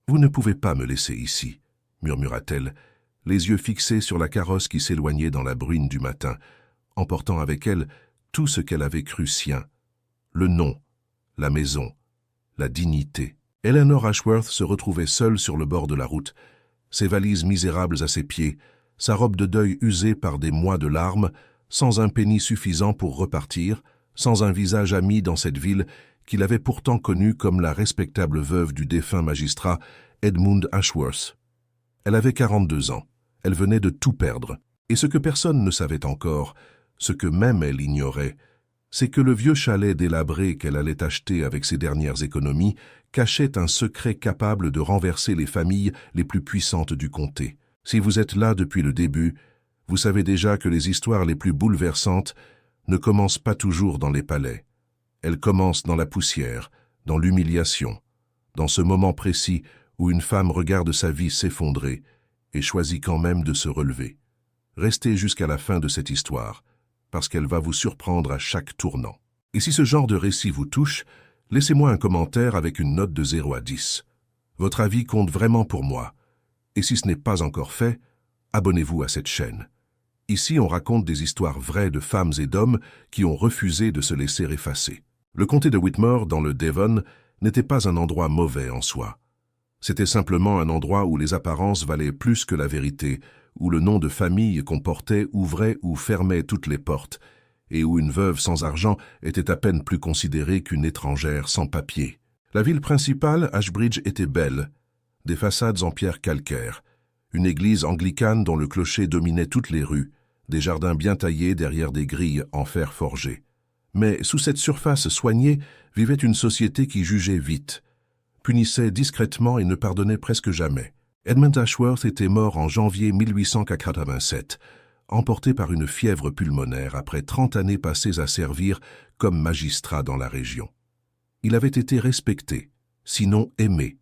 « Vous ne pouvez pas me laisser ici, » murmura-t-elle, les yeux fixés sur la carrosse qui s'éloignait dans la bruine du matin, emportant avec elle tout ce qu'elle avait cru sien. Le nom, la maison, la dignité. Eleanor Ashworth se retrouvait seule sur le bord de la route, ses valises misérables à ses pieds, sa robe de deuil usée par des mois de larmes, sans un penny suffisant pour repartir, sans un visage ami dans cette ville qu'il avait pourtant connue comme la respectable veuve du défunt magistrat Edmund Ashworth. Elle avait 42 ans, elle venait de tout perdre, et ce que personne ne savait encore, ce que même elle ignorait, c'est que le vieux chalet délabré qu'elle allait acheter avec ses dernières économies cachait un secret capable de renverser les familles les plus puissantes du comté. Si vous êtes là depuis le début, vous savez déjà que les histoires les plus bouleversantes ne commencent pas toujours dans les palais. Elles commencent dans la poussière, dans l'humiliation, dans ce moment précis où une femme regarde sa vie s'effondrer et choisit quand même de se relever. Restez jusqu'à la fin de cette histoire, parce qu'elle va vous surprendre à chaque tournant. Et si ce genre de récit vous touche, laissez-moi un commentaire avec une note de 0 à 10. Votre avis compte vraiment pour moi. Et si ce n'est pas encore fait, abonnez-vous à cette chaîne. Ici, on raconte des histoires vraies de femmes et d'hommes qui ont refusé de se laisser effacer. Le comté de Whitmore, dans le Devon, n'était pas un endroit mauvais en soi. C'était simplement un endroit où les apparences valaient plus que la vérité, où le nom de famille qu'on portait ouvrait ou fermait toutes les portes, et où une veuve sans argent était à peine plus considérée qu'une étrangère sans papier. La ville principale, Ashbridge, était belle, des façades en pierre calcaire, une église anglicane dont le clocher dominait toutes les rues, des jardins bien taillés derrière des grilles en fer forgé. Mais sous cette surface soignée vivait une société qui jugeait vite, punissait discrètement et ne pardonnait presque jamais. Edmund Ashworth était mort en janvier 1887, emporté par une fièvre pulmonaire après 30 années passées à servir comme magistrat dans la région. Il avait été respecté, sinon aimé.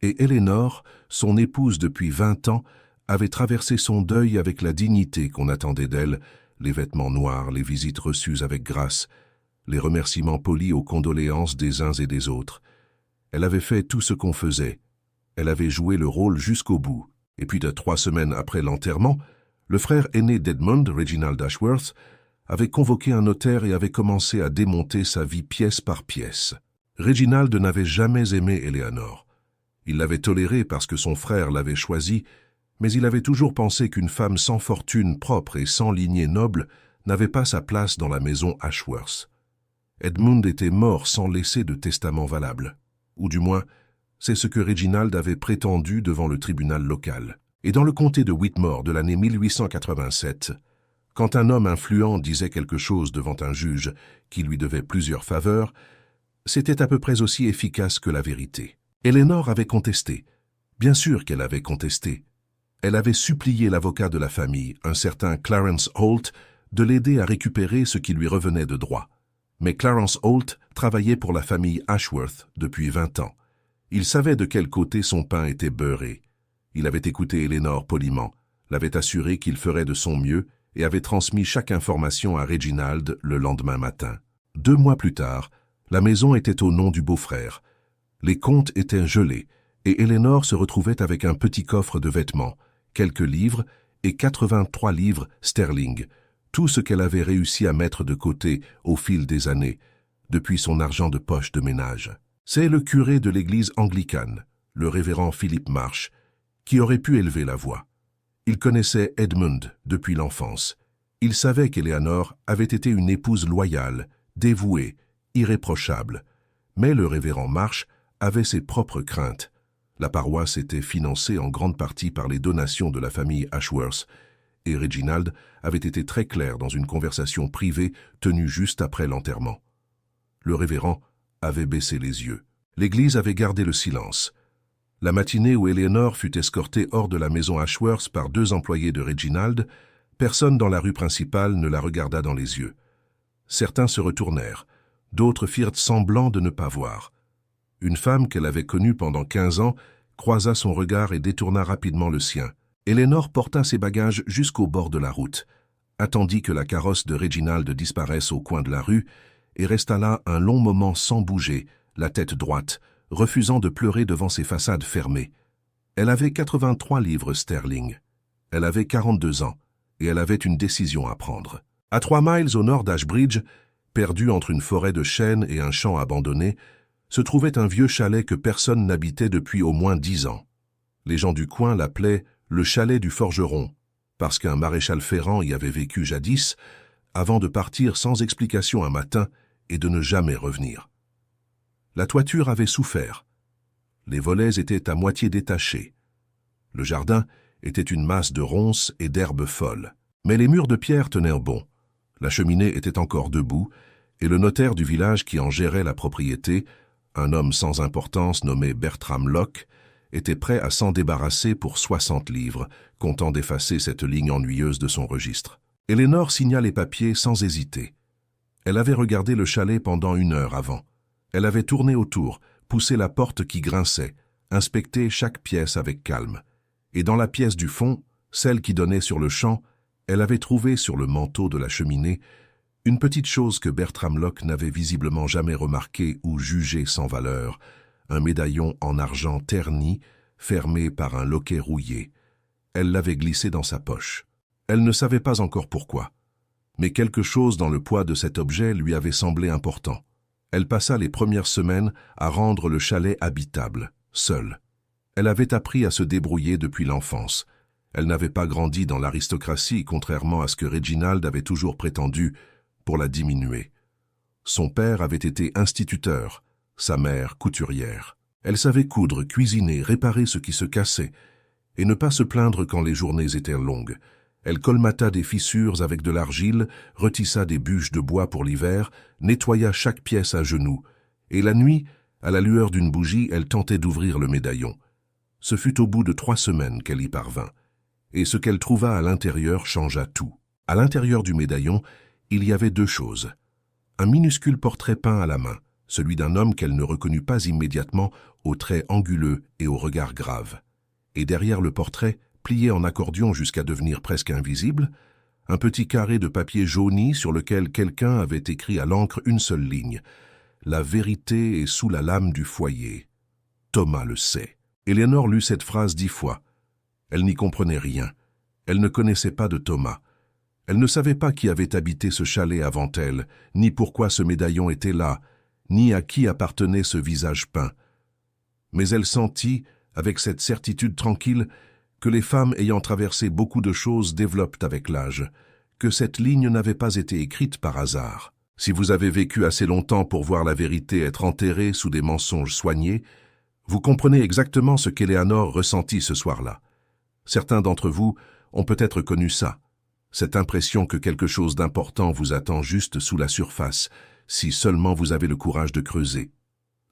Et Eleanor, son épouse depuis 20 ans, avait traversé son deuil avec la dignité qu'on attendait d'elle, les vêtements noirs, les visites reçues avec grâce, les remerciements polis aux condoléances des uns et des autres. Elle avait fait tout ce qu'on faisait. Elle avait joué le rôle jusqu'au bout. Et puis, 3 semaines après l'enterrement, le frère aîné d'Edmund, Reginald Ashworth, avait convoqué un notaire et avait commencé à démonter sa vie pièce par pièce. Reginald n'avait jamais aimé Eleanor. Il l'avait tolérée parce que son frère l'avait choisie, mais il avait toujours pensé qu'une femme sans fortune propre et sans lignée noble n'avait pas sa place dans la maison Ashworth. Edmund était mort sans laisser de testament valable. Ou du moins, c'est ce que Reginald avait prétendu devant le tribunal local. Et dans le comté de Whitmore de l'année 1887, quand un homme influent disait quelque chose devant un juge qui lui devait plusieurs faveurs, c'était à peu près aussi efficace que la vérité. Eleanor avait contesté. Bien sûr qu'elle avait contesté. Elle avait supplié l'avocat de la famille, un certain Clarence Holt, de l'aider à récupérer ce qui lui revenait de droit. Mais Clarence Holt travaillait pour la famille Ashworth depuis 20 ans. Il savait de quel côté son pain était beurré. Il avait écouté Eleanor poliment, l'avait assuré qu'il ferait de son mieux et avait transmis chaque information à Reginald le lendemain matin. 2 mois plus tard, la maison était au nom du beau-frère. Les comptes étaient gelés et Eleanor se retrouvait avec un petit coffre de vêtements, quelques livres et 83 livres sterling, tout ce qu'elle avait réussi à mettre de côté au fil des années, depuis son argent de poche de ménage. C'est le curé de l'église anglicane, le révérend Philip Marsh, qui aurait pu élever la voix. Il connaissait Edmund depuis l'enfance. Il savait qu'Eleanor avait été une épouse loyale, dévouée, irréprochable. Mais le révérend Marsh avait ses propres craintes. La paroisse était financée en grande partie par les donations de la famille Ashworth, et Reginald avait été très clair dans une conversation privée tenue juste après l'enterrement. Le révérend avait baissé les yeux. L'église avait gardé le silence. La matinée où Eleanor fut escortée hors de la maison Ashworth par 2 employés de Reginald, personne dans la rue principale ne la regarda dans les yeux. Certains se retournèrent, d'autres firent semblant de ne pas voir. Une femme qu'elle avait connue pendant 15 ans croisa son regard et détourna rapidement le sien. Eleanor porta ses bagages jusqu'au bord de la route, attendit que la carrosse de Reginald disparaisse au coin de la rue et resta là un long moment sans bouger, la tête droite, refusant de pleurer devant ses façades fermées. Elle avait 83 livres sterling. Elle avait 42 ans, et elle avait une décision à prendre. À 3 miles au nord d'Ashbridge, perdu entre une forêt de chênes et un champ abandonné, se trouvait un vieux chalet que personne n'habitait depuis au moins 10 ans. Les gens du coin l'appelaient le chalet du forgeron, parce qu'un maréchal Ferrand y avait vécu jadis, avant de partir sans explication un matin et de ne jamais revenir. La toiture avait souffert. Les volets étaient à moitié détachés. Le jardin était une masse de ronces et d'herbes folles. Mais les murs de pierre tenaient bon. La cheminée était encore debout, et le notaire du village qui en gérait la propriété, un homme sans importance nommé Bertram Locke, était prêt à s'en débarrasser pour 60 livres, comptant d'effacer cette ligne ennuyeuse de son registre. Éléonore signa les papiers sans hésiter. Elle avait regardé le chalet pendant 1 heure avant. Elle avait tourné autour, poussé la porte qui grinçait, inspecté chaque pièce avec calme. Et dans la pièce du fond, celle qui donnait sur le champ, elle avait trouvé sur le manteau de la cheminée une petite chose que Bertram Locke n'avait visiblement jamais remarquée ou jugée sans valeur, un médaillon en argent terni, fermé par un loquet rouillé. Elle l'avait glissé dans sa poche. Elle ne savait pas encore pourquoi. Mais quelque chose dans le poids de cet objet lui avait semblé important. Elle passa les premières semaines à rendre le chalet habitable, seule. Elle avait appris à se débrouiller depuis l'enfance. Elle n'avait pas grandi dans l'aristocratie, contrairement à ce que Reginald avait toujours prétendu, pour la diminuer. Son père avait été instituteur, sa mère couturière. Elle savait coudre, cuisiner, réparer ce qui se cassait, et ne pas se plaindre quand les journées étaient longues. Elle colmata des fissures avec de l'argile, retissa des bûches de bois pour l'hiver, nettoya chaque pièce à genoux, et la nuit, à la lueur d'une bougie, elle tentait d'ouvrir le médaillon. Ce fut au bout de 3 semaines qu'elle y parvint, et ce qu'elle trouva à l'intérieur changea tout. À l'intérieur du médaillon, il y avait 2 choses. Un minuscule portrait peint à la main, celui d'un homme qu'elle ne reconnut pas immédiatement, aux traits anguleux et au regard grave. Et derrière le portrait, plié en accordion jusqu'à devenir presque invisible, un petit carré de papier jauni sur lequel quelqu'un avait écrit à l'encre une seule ligne. « La vérité est sous la lame du foyer. Thomas le sait. » Éléonore lut cette phrase 10 fois. Elle n'y comprenait rien. Elle ne connaissait pas de Thomas. Elle ne savait pas qui avait habité ce chalet avant elle, ni pourquoi ce médaillon était là, ni à qui appartenait ce visage peint. Mais elle sentit, avec cette certitude tranquille, que les femmes ayant traversé beaucoup de choses développent avec l'âge, que cette ligne n'avait pas été écrite par hasard. Si vous avez vécu assez longtemps pour voir la vérité être enterrée sous des mensonges soignés, vous comprenez exactement ce qu'Éléonore ressentit ce soir-là. Certains d'entre vous ont peut-être connu ça, cette impression que quelque chose d'important vous attend juste sous la surface, si seulement vous avez le courage de creuser.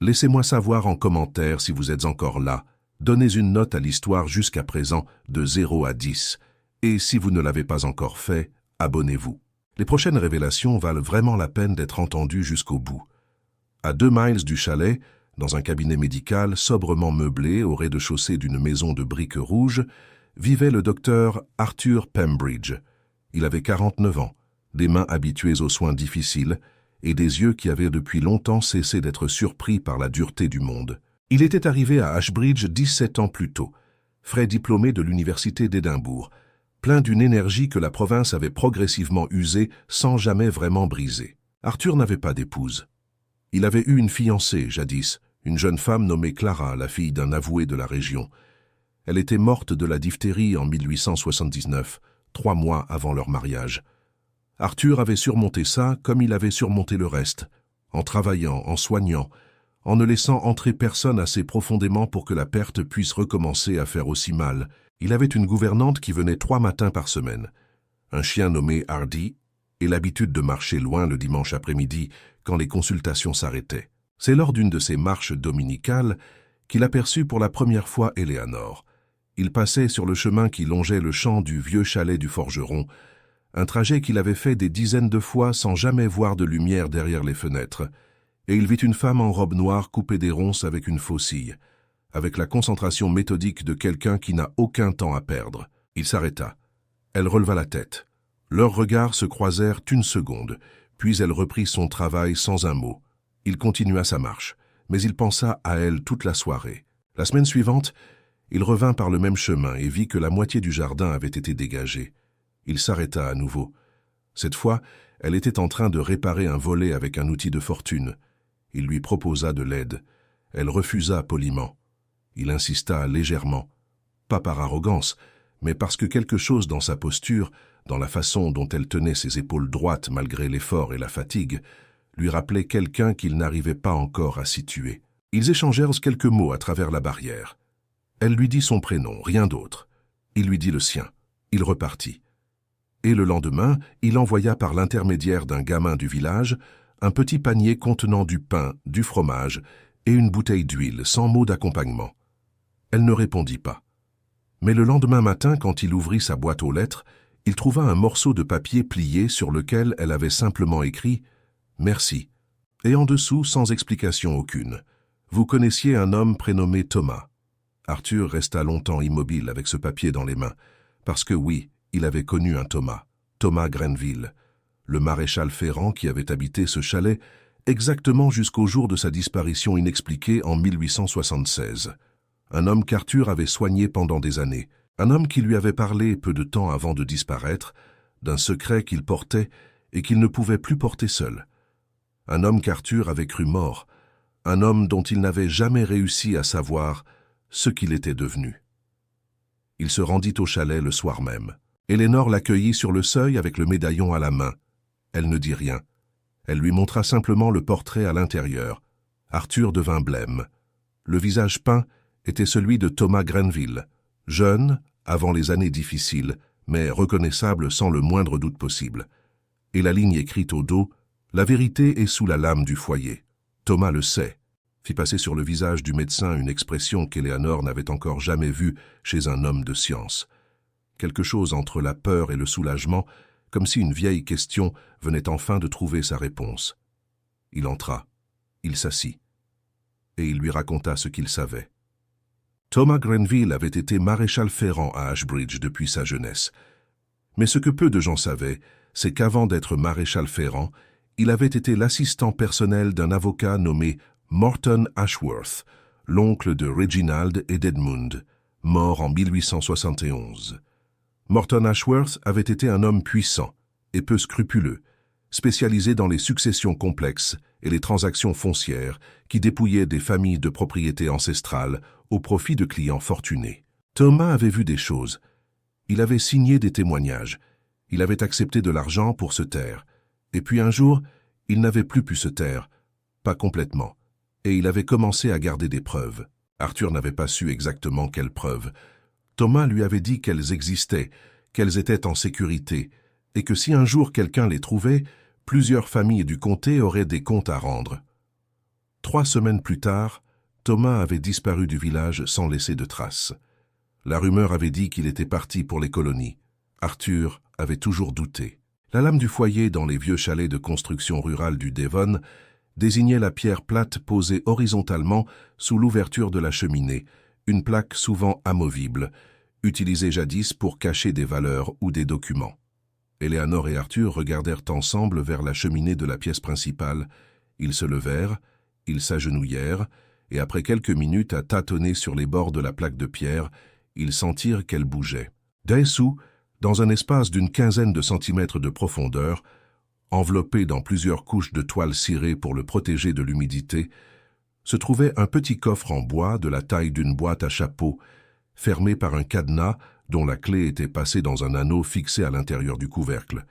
Laissez-moi savoir en commentaire si vous êtes encore là. Donnez une note à l'histoire jusqu'à présent de 0 à 10. Et si vous ne l'avez pas encore fait, abonnez-vous. Les prochaines révélations valent vraiment la peine d'être entendues jusqu'au bout. À 2 miles du chalet, dans un cabinet médical sobrement meublé au rez-de-chaussée d'une maison de briques rouges, vivait le docteur Arthur Pembridge. Il avait 49 ans, des mains habituées aux soins difficiles et des yeux qui avaient depuis longtemps cessé d'être surpris par la dureté du monde. Il était arrivé à Ashbridge 17 ans plus tôt, frais diplômé de l'université d'Édimbourg, plein d'une énergie que la province avait progressivement usée sans jamais vraiment briser. Arthur n'avait pas d'épouse. Il avait eu une fiancée, jadis, une jeune femme nommée Clara, la fille d'un avoué de la région. Elle était morte de la diphtérie en 1879, 3 mois avant leur mariage. Arthur avait surmonté ça comme il avait surmonté le reste, en travaillant, en soignant, en ne laissant entrer personne assez profondément pour que la perte puisse recommencer à faire aussi mal. Il avait une gouvernante qui venait 3 matins par semaine, un chien nommé Hardy, et l'habitude de marcher loin le dimanche après-midi quand les consultations s'arrêtaient. C'est lors d'une de ces marches dominicales qu'il aperçut pour la première fois Éléonore. Il passait sur le chemin qui longeait le champ du vieux chalet du forgeron, un trajet qu'il avait fait des dizaines de fois sans jamais voir de lumière derrière les fenêtres, et il vit une femme en robe noire couper des ronces avec une faucille, avec la concentration méthodique de quelqu'un qui n'a aucun temps à perdre. Il s'arrêta. Elle releva la tête. Leurs regards se croisèrent une seconde, puis elle reprit son travail sans un mot. Il continua sa marche, mais il pensa à elle toute la soirée. La semaine suivante, il revint par le même chemin et vit que la moitié du jardin avait été dégagée. Il s'arrêta à nouveau. Cette fois, elle était en train de réparer un volet avec un outil de fortune. Il lui proposa de l'aide. Elle refusa poliment. Il insista légèrement, pas par arrogance, mais parce que quelque chose dans sa posture, dans la façon dont elle tenait ses épaules droites malgré l'effort et la fatigue, lui rappelait quelqu'un qu'il n'arrivait pas encore à situer. Ils échangèrent quelques mots à travers la barrière. Elle lui dit son prénom, rien d'autre. Il lui dit le sien. Il repartit. Et le lendemain, il envoya par l'intermédiaire d'un gamin du village un petit panier contenant du pain, du fromage et une bouteille d'huile, sans mot d'accompagnement. Elle ne répondit pas. Mais le lendemain matin, quand il ouvrit sa boîte aux lettres, il trouva un morceau de papier plié sur lequel elle avait simplement écrit « Merci » et en dessous, sans explication aucune. Vous connaissiez un homme prénommé Thomas. Arthur resta longtemps immobile avec ce papier dans les mains, parce que oui, il avait connu un Thomas, Thomas Grenville, le maréchal Ferrand qui avait habité ce chalet exactement jusqu'au jour de sa disparition inexpliquée en 1876. Un homme qu'Arthur avait soigné pendant des années, un homme qui lui avait parlé peu de temps avant de disparaître, d'un secret qu'il portait et qu'il ne pouvait plus porter seul. Un homme qu'Arthur avait cru mort, un homme dont il n'avait jamais réussi à savoir ce qu'il était devenu. Il se rendit au chalet le soir même. Éléonore l'accueillit sur le seuil avec le médaillon à la main. Elle ne dit rien. Elle lui montra simplement le portrait à l'intérieur. Arthur devint blême. Le visage peint était celui de Thomas Grenville, jeune, avant les années difficiles, mais reconnaissable sans le moindre doute possible. Et la ligne écrite au dos, « La vérité est sous la lame du foyer. Thomas le sait », fit passer sur le visage du médecin une expression qu'Éléonore n'avait encore jamais vue chez un homme de science. Quelque chose entre la peur et le soulagement, comme si une vieille question venait enfin de trouver sa réponse. Il entra, il s'assit, et il lui raconta ce qu'il savait. Thomas Grenville avait été maréchal Ferrand à Ashbridge depuis sa jeunesse. Mais ce que peu de gens savaient, c'est qu'avant d'être maréchal Ferrand, il avait été l'assistant personnel d'un avocat nommé Morton Ashworth, l'oncle de Reginald et d'Edmund, mort en 1871. Morton Ashworth avait été un homme puissant et peu scrupuleux, spécialisé dans les successions complexes et les transactions foncières qui dépouillaient des familles de propriétés ancestrales au profit de clients fortunés. Thomas avait vu des choses. Il avait signé des témoignages. Il avait accepté de l'argent pour se taire. Et puis un jour, il n'avait plus pu se taire, pas complètement, et il avait commencé à garder des preuves. Arthur n'avait pas su exactement quelles preuves. Thomas lui avait dit qu'elles existaient, qu'elles étaient en sécurité, et que si un jour quelqu'un les trouvait, plusieurs familles du comté auraient des comptes à rendre. 3 semaines plus tard, Thomas avait disparu du village sans laisser de traces. La rumeur avait dit qu'il était parti pour les colonies. Arthur avait toujours douté. La lame du foyer dans les vieux chalets de construction rurale du Devon désignait la pierre plate posée horizontalement sous l'ouverture de la cheminée, une plaque souvent amovible, utilisée jadis pour cacher des valeurs ou des documents. Éléonore et Arthur regardèrent ensemble vers la cheminée de la pièce principale. Ils se levèrent, ils s'agenouillèrent, et après quelques minutes à tâtonner sur les bords de la plaque de pierre, ils sentirent qu'elle bougeait. Dessous, dans un espace d'une quinzaine de centimètres de profondeur, enveloppé dans plusieurs couches de toile cirée pour le protéger de l'humidité, se trouvait un petit coffre en bois de la taille d'une boîte à chapeau, fermé par un cadenas dont la clé était passée dans un anneau fixé à l'intérieur du couvercle.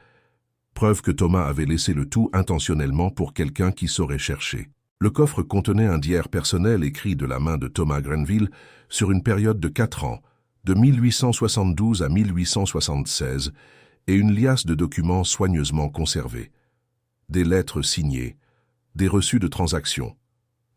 Preuve que Thomas avait laissé le tout intentionnellement pour quelqu'un qui saurait chercher. Le coffre contenait un diaire personnel écrit de la main de Thomas Grenville sur une période de 4 ans, de 1872 à 1876, et une liasse de documents soigneusement conservés. Des lettres signées, des reçus de transactions,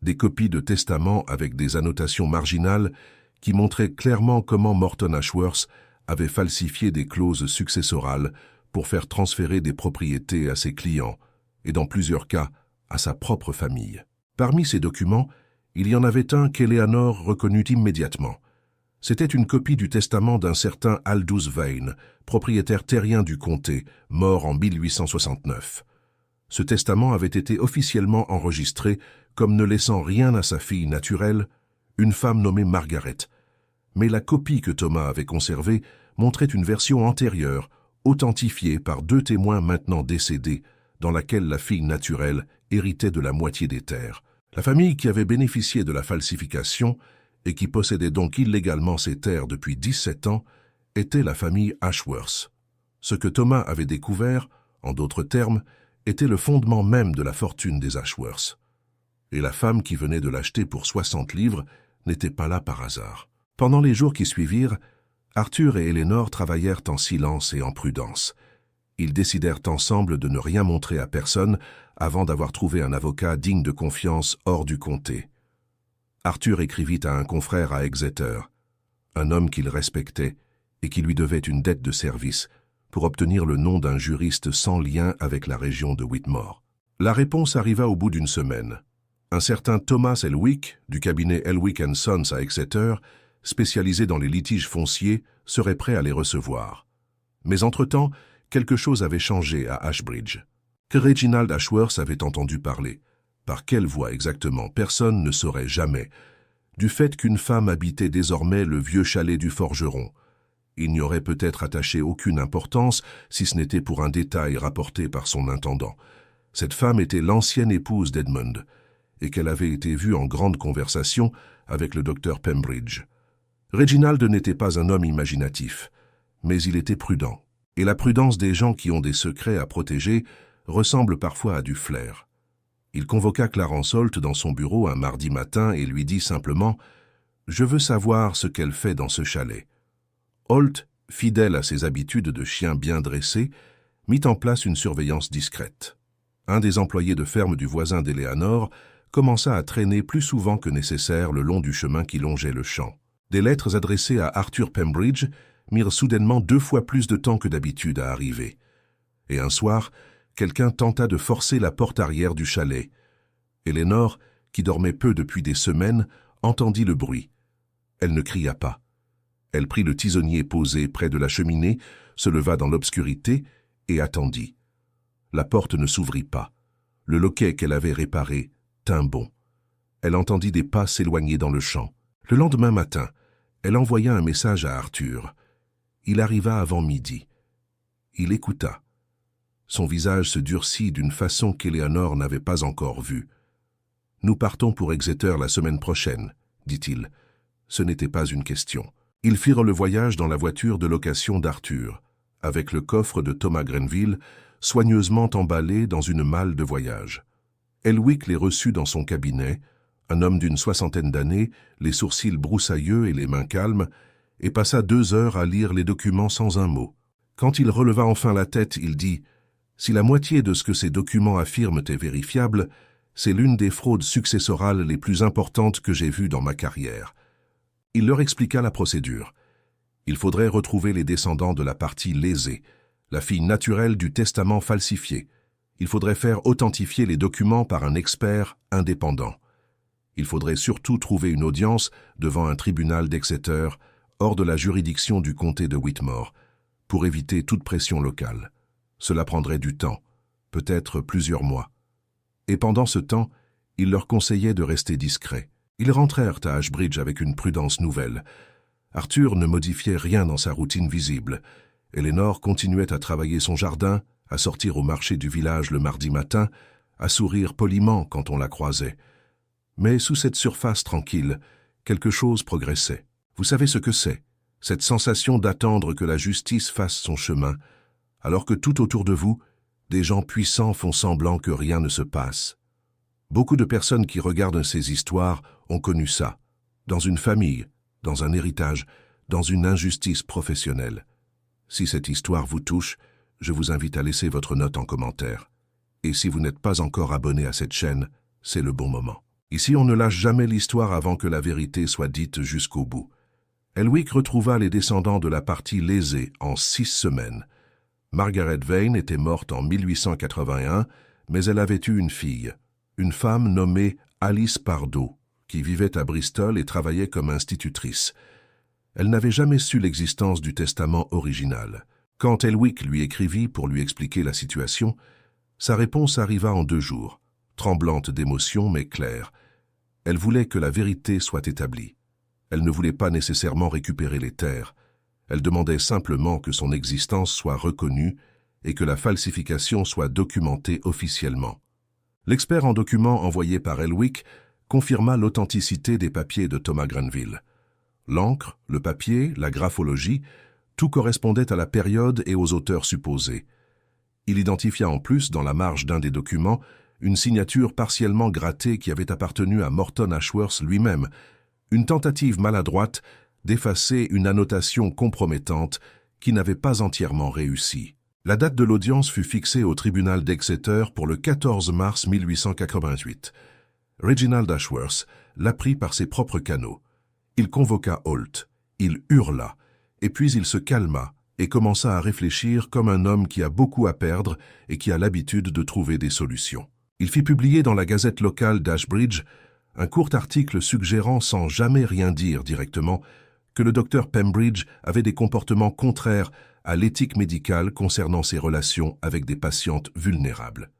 des copies de testaments avec des annotations marginales qui montraient clairement comment Morton Ashworth avait falsifié des clauses successorales pour faire transférer des propriétés à ses clients, et dans plusieurs cas, à sa propre famille. Parmi ces documents, il y en avait un qu'Éléonore reconnut immédiatement. C'était une copie du testament d'un certain Aldous Vane, propriétaire terrien du comté, mort en 1869. Ce testament avait été officiellement enregistré comme ne laissant rien à sa fille naturelle, une femme nommée Margaret. Mais la copie que Thomas avait conservée montrait une version antérieure, authentifiée par 2 témoins maintenant décédés, dans laquelle la fille naturelle héritait de la moitié des terres. La famille qui avait bénéficié de la falsification et qui possédait donc illégalement ces terres depuis 17 ans était la famille Ashworth. Ce que Thomas avait découvert, en d'autres termes, était le fondement même de la fortune des Ashworth. Et la femme qui venait de l'acheter pour 60 livres n'était pas là par hasard. Pendant les jours qui suivirent, Arthur et Eleanor travaillèrent en silence et en prudence. Ils décidèrent ensemble de ne rien montrer à personne avant d'avoir trouvé un avocat digne de confiance hors du comté. Arthur écrivit à un confrère à Exeter, un homme qu'il respectait et qui lui devait une dette de service, pour obtenir le nom d'un juriste sans lien avec la région de Whitmore. La réponse arriva au bout d'une semaine. Un certain Thomas Elwick, du cabinet Elwick & Sons à Exeter, spécialisé dans les litiges fonciers, serait prêt à les recevoir. Mais entre-temps, quelque chose avait changé à Ashbridge. Que Reginald Ashworth avait entendu parler. Par quelle voie exactement, personne ne saurait jamais. Du fait qu'une femme habitait désormais le vieux chalet du forgeron. Il n'y aurait peut-être attaché aucune importance si ce n'était pour un détail rapporté par son intendant. Cette femme était l'ancienne épouse d'Edmund, et qu'elle avait été vue en grande conversation avec le docteur Pembridge. Reginald n'était pas un homme imaginatif, mais il était prudent. Et la prudence des gens qui ont des secrets à protéger ressemble parfois à du flair. Il convoqua Clarence Holt dans son bureau un mardi matin et lui dit simplement « Je veux savoir ce qu'elle fait dans ce chalet. » Holt, fidèle à ses habitudes de chien bien dressé, mit en place une surveillance discrète. Un des employés de ferme du voisin d'Eleanor commença à traîner plus souvent que nécessaire le long du chemin qui longeait le champ. Des lettres adressées à Arthur Pembridge mirent soudainement 2 fois plus de temps que d'habitude à arriver. Et un soir, quelqu'un tenta de forcer la porte arrière du chalet. Eleanor, qui dormait peu depuis des semaines, entendit le bruit. Elle ne cria pas. Elle prit le tisonnier posé près de la cheminée, se leva dans l'obscurité et attendit. La porte ne s'ouvrit pas. Le loquet qu'elle avait réparé tint bon. Elle entendit des pas s'éloigner dans le champ. Le lendemain matin, elle envoya un message à Arthur. Il arriva avant midi. Il écouta. Son visage se durcit d'une façon qu'Eleanor n'avait pas encore vue. « Nous partons pour Exeter la semaine prochaine, » dit-il. Ce n'était pas une question. Ils firent le voyage dans la voiture de location d'Arthur, avec le coffre de Thomas Grenville, soigneusement emballé dans une malle de voyage. Elwick les reçut dans son cabinet, un homme d'une 60aine d'années, les sourcils broussailleux et les mains calmes, et passa 2 heures à lire les documents sans un mot. Quand il releva enfin la tête, il dit « Si la moitié de ce que ces documents affirment est vérifiable, c'est l'une des fraudes successorales les plus importantes que j'ai vues dans ma carrière. » Il leur expliqua la procédure. Il faudrait retrouver les descendants de la partie lésée, la fille naturelle du testament falsifié. Il faudrait faire authentifier les documents par un expert indépendant. Il faudrait surtout trouver une audience devant un tribunal d'Exeter, hors de la juridiction du comté de Whitmore, pour éviter toute pression locale. Cela prendrait du temps, peut-être plusieurs mois. Et pendant ce temps, il leur conseillait de rester discrets. Ils rentrèrent à Ashbridge avec une prudence nouvelle. Arthur ne modifiait rien dans sa routine visible. Eleanor continuait à travailler son jardin, à sortir au marché du village le mardi matin, à sourire poliment quand on la croisait. Mais sous cette surface tranquille, quelque chose progressait. Vous savez ce que c'est, cette sensation d'attendre que la justice fasse son chemin, alors que tout autour de vous, des gens puissants font semblant que rien ne se passe. Beaucoup de personnes qui regardent ces histoires ont connu ça, dans une famille, dans un héritage, dans une injustice professionnelle. Si cette histoire vous touche, je vous invite à laisser votre note en commentaire. Et si vous n'êtes pas encore abonné à cette chaîne, c'est le bon moment. Ici, on ne lâche jamais l'histoire avant que la vérité soit dite jusqu'au bout. Elwick retrouva les descendants de la partie lésée en 6 semaines. Margaret Vane était morte en 1881, mais elle avait eu une fille, une femme nommée Alice Pardoe, qui vivait à Bristol et travaillait comme institutrice. Elle n'avait jamais su l'existence du testament original. Quand Elwick lui écrivit pour lui expliquer la situation, sa réponse arriva en 2 jours. tremblante d'émotion mais claire. Elle voulait que la vérité soit établie. Elle ne voulait pas nécessairement récupérer les terres. Elle demandait simplement que son existence soit reconnue et que la falsification soit documentée officiellement. L'expert en documents envoyé par Elwick confirma l'authenticité des papiers de Thomas Grenville. L'encre, le papier, la graphologie, tout correspondait à la période et aux auteurs supposés. Il identifia en plus, dans la marge d'un des documents, une signature partiellement grattée qui avait appartenu à Morton Ashworth lui-même, une tentative maladroite d'effacer une annotation compromettante qui n'avait pas entièrement réussi. La date de l'audience fut fixée au tribunal d'Exeter pour le 14 mars 1888. Reginald Ashworth l'apprit par ses propres canaux. Il convoqua Holt, il hurla, et puis il se calma et commença à réfléchir comme un homme qui a beaucoup à perdre et qui a l'habitude de trouver des solutions. Il fit publier dans la gazette locale d'Ashbridge un court article suggérant sans jamais rien dire directement que le docteur Pembridge avait des comportements contraires à l'éthique médicale concernant ses relations avec des patientes vulnérables.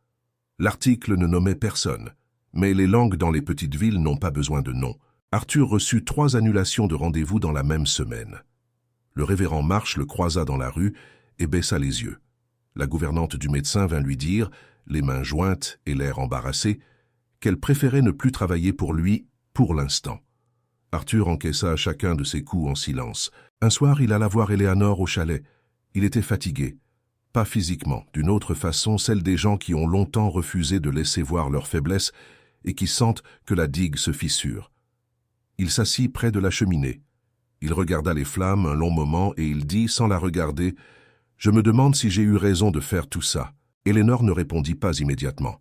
L'article ne nommait personne, mais les langues dans les petites villes n'ont pas besoin de noms. Arthur reçut 3 annulations de rendez-vous dans la même semaine. Le révérend Marsh le croisa dans la rue et baissa les yeux. La gouvernante du médecin vint lui dire, les mains jointes et l'air embarrassé, qu'elle préférait ne plus travailler pour lui pour l'instant. Arthur encaissa chacun de ses coups en silence. Un soir, il alla voir Éléanore au chalet. Il était fatigué. Pas physiquement, d'une autre façon, celle des gens qui ont longtemps refusé de laisser voir leur faiblesse et qui sentent que la digue se fissure. Il s'assit près de la cheminée. Il regarda les flammes un long moment et il dit, sans la regarder, « Je me demande si j'ai eu raison de faire tout ça. » Éléanore ne répondit pas immédiatement.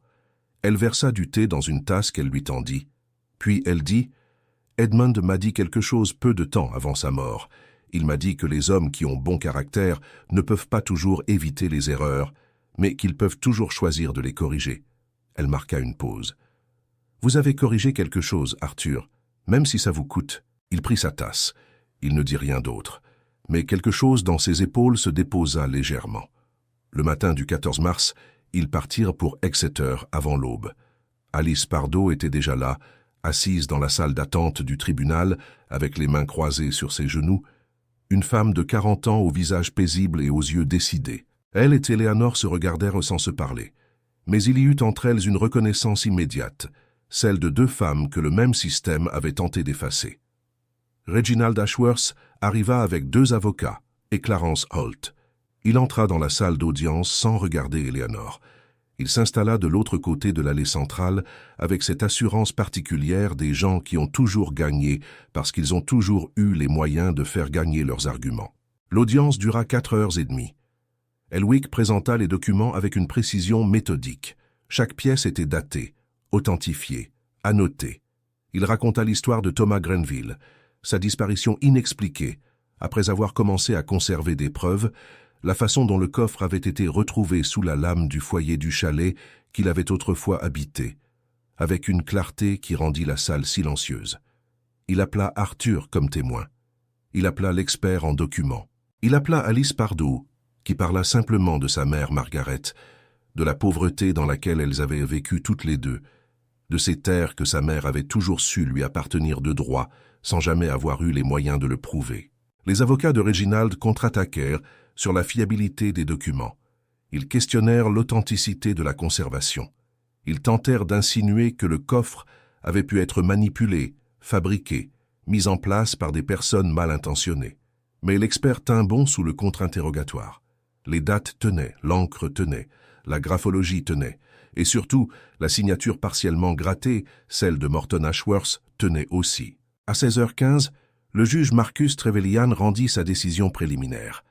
Elle versa du thé dans une tasse qu'elle lui tendit. Puis elle dit, « Edmund m'a dit quelque chose peu de temps avant sa mort. Il m'a dit que les hommes qui ont bon caractère ne peuvent pas toujours éviter les erreurs, mais qu'ils peuvent toujours choisir de les corriger. » Elle marqua une pause. « Vous avez corrigé quelque chose, Arthur, même si ça vous coûte. » Il prit sa tasse. Il ne dit rien d'autre, mais quelque chose dans ses épaules se déposa légèrement. Le matin du 14 mars, ils partirent pour Exeter avant l'aube. Alice Pardoe était déjà là, assise dans la salle d'attente du tribunal, avec les mains croisées sur ses genoux, une femme de 40 ans au visage paisible et aux yeux décidés. Elle et Éléanore se regardèrent sans se parler. Mais il y eut entre elles une reconnaissance immédiate, celle de 2 femmes que le même système avait tenté d'effacer. Reginald Ashworth arriva avec 2 avocats et Clarence Holt. Il entra dans la salle d'audience sans regarder Éléanore. Il s'installa de l'autre côté de l'allée centrale avec cette assurance particulière des gens qui ont toujours gagné parce qu'ils ont toujours eu les moyens de faire gagner leurs arguments. L'audience dura 4 heures et demie. Elwick présenta les documents avec une précision méthodique. Chaque pièce était datée, authentifiée, annotée. Il raconta l'histoire de Thomas Grenville, sa disparition inexpliquée, après avoir commencé à conserver des preuves, la façon dont le coffre avait été retrouvé sous la lame du foyer du chalet qu'il avait autrefois habité, avec une clarté qui rendit la salle silencieuse. Il appela Arthur comme témoin. Il appela l'expert en documents. Il appela Alice Pardoe, qui parla simplement de sa mère Margaret, de la pauvreté dans laquelle elles avaient vécu toutes les deux, de ces terres que sa mère avait toujours su lui appartenir de droit, sans jamais avoir eu les moyens de le prouver. Les avocats de Reginald contre-attaquèrent sur la fiabilité des documents. Ils questionnèrent l'authenticité de la conservation. Ils tentèrent d'insinuer que le coffre avait pu être manipulé, fabriqué, mis en place par des personnes mal intentionnées. Mais l'expert tint bon sous le contre-interrogatoire. Les dates tenaient, l'encre tenait, la graphologie tenait, et surtout, la signature partiellement grattée, celle de Morton Ashworth, tenait aussi. À 16h15, le juge Marcus Trevelyan rendit sa décision préliminaire.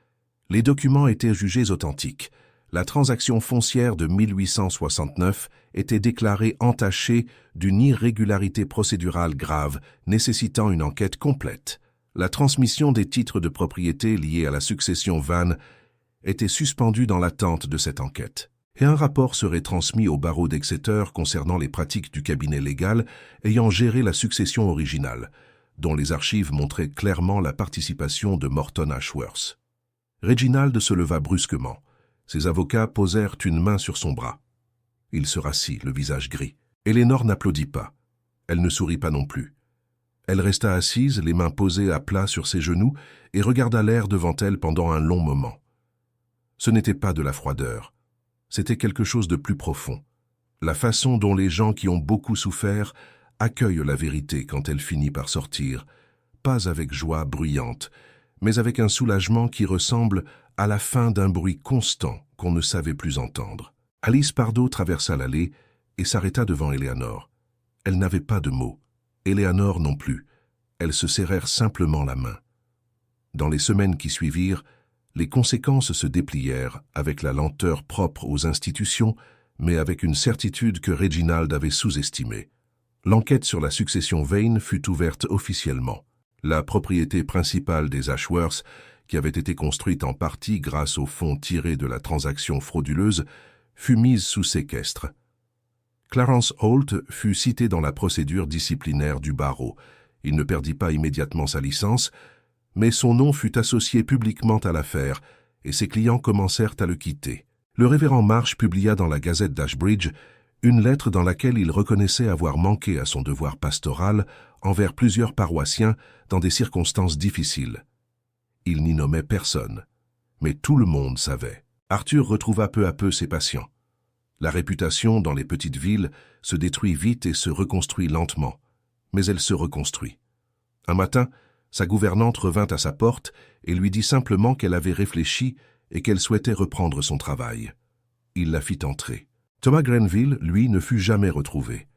Les documents étaient jugés authentiques. La transaction foncière de 1869 était déclarée entachée d'une irrégularité procédurale grave, nécessitant une enquête complète. La transmission des titres de propriété liés à la succession Vann était suspendue dans l'attente de cette enquête. Et un rapport serait transmis au barreau d'Exeter concernant les pratiques du cabinet légal ayant géré la succession originale, dont les archives montraient clairement la participation de Morton Ashworth. Reginald se leva brusquement. Ses avocats posèrent une main sur son bras. Il se rassit, le visage gris. Eleanor n'applaudit pas. Elle ne sourit pas non plus. Elle resta assise, les mains posées à plat sur ses genoux, et regarda l'air devant elle pendant un long moment. Ce n'était pas de la froideur. C'était quelque chose de plus profond. La façon dont les gens qui ont beaucoup souffert accueillent la vérité quand elle finit par sortir, pas avec joie bruyante, mais avec un soulagement qui ressemble à la fin d'un bruit constant qu'on ne savait plus entendre. Alice Pardo traversa l'allée et s'arrêta devant Eleanor. Elle n'avait pas de mots. Eleanor non plus. Elles se serrèrent simplement la main. Dans les semaines qui suivirent, les conséquences se déplièrent avec la lenteur propre aux institutions, mais avec une certitude que Reginald avait sous-estimée. L'enquête sur la succession Vane fut ouverte officiellement. La propriété principale des Ashworth, qui avait été construite en partie grâce aux fonds tirés de la transaction frauduleuse, fut mise sous séquestre. Clarence Holt fut cité dans la procédure disciplinaire du barreau. Il ne perdit pas immédiatement sa licence, mais son nom fut associé publiquement à l'affaire et ses clients commencèrent à le quitter. Le révérend Marsh publia dans la Gazette d'Ashbridge une lettre dans laquelle il reconnaissait avoir manqué à son devoir pastoral envers plusieurs paroissiens dans des circonstances difficiles. Il n'y nommait personne, mais tout le monde savait. Arthur retrouva peu à peu ses patients. La réputation dans les petites villes se détruit vite et se reconstruit lentement, mais elle se reconstruit. Un matin, sa gouvernante revint à sa porte et lui dit simplement qu'elle avait réfléchi et qu'elle souhaitait reprendre son travail. Il la fit entrer. Thomas Grenville, lui, ne fut jamais retrouvé.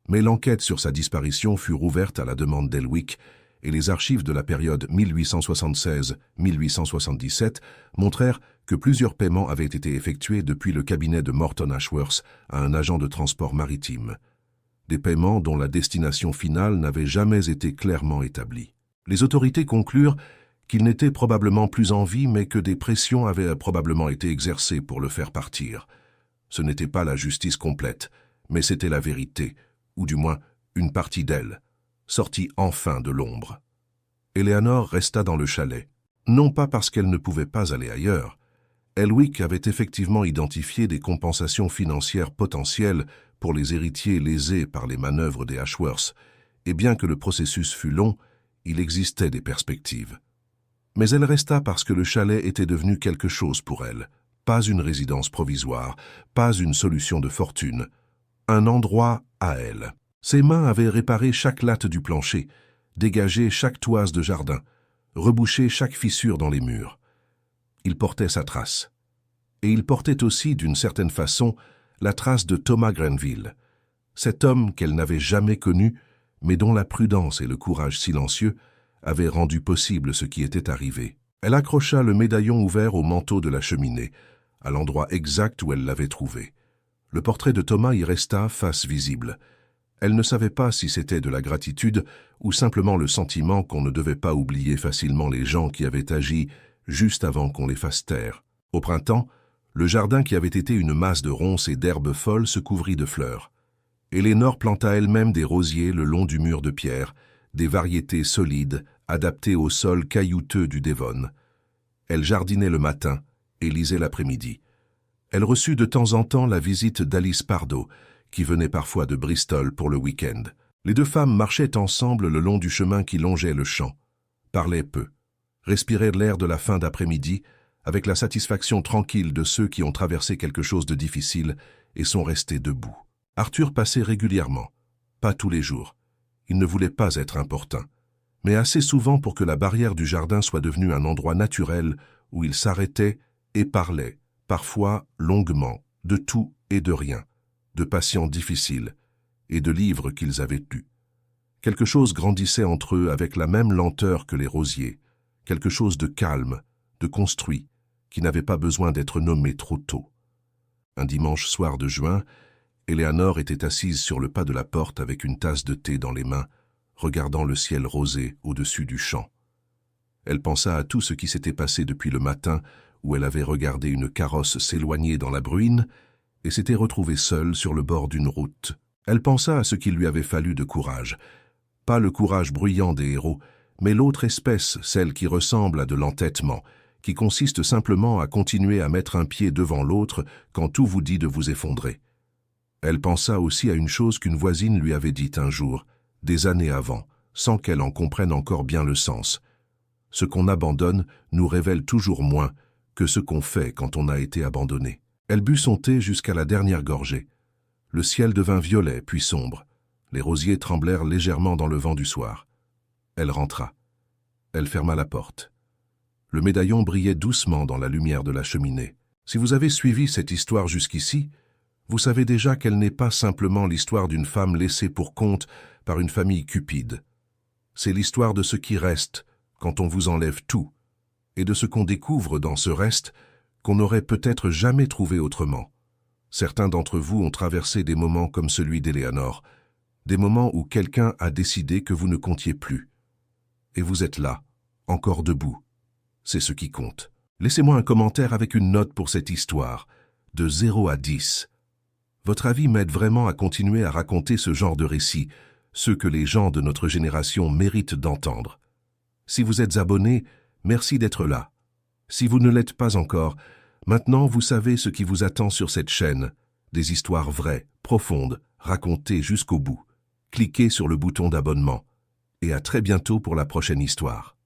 Mais l'enquête sur sa disparition fut rouverte à la demande d'Elwick et les archives de la période 1876-1877 montrèrent que plusieurs paiements avaient été effectués depuis le cabinet de Morton Ashworth à un agent de transport maritime. Des paiements dont la destination finale n'avait jamais été clairement établie. Les autorités conclurent qu'il n'était probablement plus en vie, mais que des pressions avaient probablement été exercées pour le faire partir. Ce n'était pas la justice complète, mais c'était la vérité, ou du moins une partie d'elle, sortie enfin de l'ombre. Eleanor resta dans le chalet, non pas parce qu'elle ne pouvait pas aller ailleurs. Elwick avait effectivement identifié des compensations financières potentielles pour les héritiers lésés par les manœuvres des Ashworth, et bien que le processus fût long, il existait des perspectives. Mais elle resta parce que le chalet était devenu quelque chose pour elle, pas une résidence provisoire, pas une solution de fortune, un endroit à elle. Ses mains avaient réparé chaque latte du plancher, dégagé chaque toise de jardin, rebouché chaque fissure dans les murs. Il portait sa trace. Et il portait aussi, d'une certaine façon, la trace de Thomas Grenville, cet homme qu'elle n'avait jamais connu, mais dont la prudence et le courage silencieux avaient rendu possible ce qui était arrivé. Elle accrocha le médaillon ouvert au manteau de la cheminée, à l'endroit exact où elle l'avait trouvé. Le portrait de Thomas y resta face visible. Elle ne savait pas si c'était de la gratitude ou simplement le sentiment qu'on ne devait pas oublier facilement les gens qui avaient agi juste avant qu'on les fasse taire. Au printemps, le jardin qui avait été une masse de ronces et d'herbes folles se couvrit de fleurs. Eleanor planta elle-même des rosiers le long du mur de pierre, des variétés solides, adaptées au sol caillouteux du Devon. Elle jardinait le matin et lisait l'après-midi. Elle reçut de temps en temps la visite d'Alice Pardo, qui venait parfois de Bristol pour le week-end. Les deux femmes marchaient ensemble le long du chemin qui longeait le champ, parlaient peu, respiraient l'air de la fin d'après-midi avec la satisfaction tranquille de ceux qui ont traversé quelque chose de difficile et sont restés debout. Arthur passait régulièrement, pas tous les jours. Il ne voulait pas être importun, mais assez souvent pour que la barrière du jardin soit devenue un endroit naturel où il s'arrêtait et parlait, parfois longuement, de tout et de rien, de patients difficiles et de livres qu'ils avaient lus. Quelque chose grandissait entre eux avec la même lenteur que les rosiers, quelque chose de calme, de construit, qui n'avait pas besoin d'être nommé trop tôt. Un dimanche soir de juin, Eleanor était assise sur le pas de la porte avec une tasse de thé dans les mains, regardant le ciel rosé au-dessus du champ. Elle pensa à tout ce qui s'était passé depuis le matin où elle avait regardé une carrosse s'éloigner dans la bruine et s'était retrouvée seule sur le bord d'une route. Elle pensa à ce qu'il lui avait fallu de courage. Pas le courage bruyant des héros, mais l'autre espèce, celle qui ressemble à de l'entêtement, qui consiste simplement à continuer à mettre un pied devant l'autre quand tout vous dit de vous effondrer. Elle pensa aussi à une chose qu'une voisine lui avait dite un jour, des années avant, sans qu'elle en comprenne encore bien le sens. Ce qu'on abandonne nous révèle toujours moins que ce qu'on fait quand on a été abandonné. Elle but son thé jusqu'à la dernière gorgée. Le ciel devint violet puis sombre. Les rosiers tremblèrent légèrement dans le vent du soir. Elle rentra. Elle ferma la porte. Le médaillon brillait doucement dans la lumière de la cheminée. Si vous avez suivi cette histoire jusqu'ici, vous savez déjà qu'elle n'est pas simplement l'histoire d'une femme laissée pour compte par une famille cupide. C'est l'histoire de ce qui reste quand on vous enlève tout, et de ce qu'on découvre dans ce reste qu'on n'aurait peut-être jamais trouvé autrement. Certains d'entre vous ont traversé des moments comme celui d'Éléonore, des moments où quelqu'un a décidé que vous ne comptiez plus. Et vous êtes là, encore debout. C'est ce qui compte. Laissez-moi un commentaire avec une note pour cette histoire, de 0 à 10. Votre avis m'aide vraiment à continuer à raconter ce genre de récits, ceux que les gens de notre génération méritent d'entendre. Si vous êtes abonné, merci d'être là. Si vous ne l'êtes pas encore, maintenant vous savez ce qui vous attend sur cette chaîne, des histoires vraies, profondes, racontées jusqu'au bout. Cliquez sur le bouton d'abonnement. Et à très bientôt pour la prochaine histoire.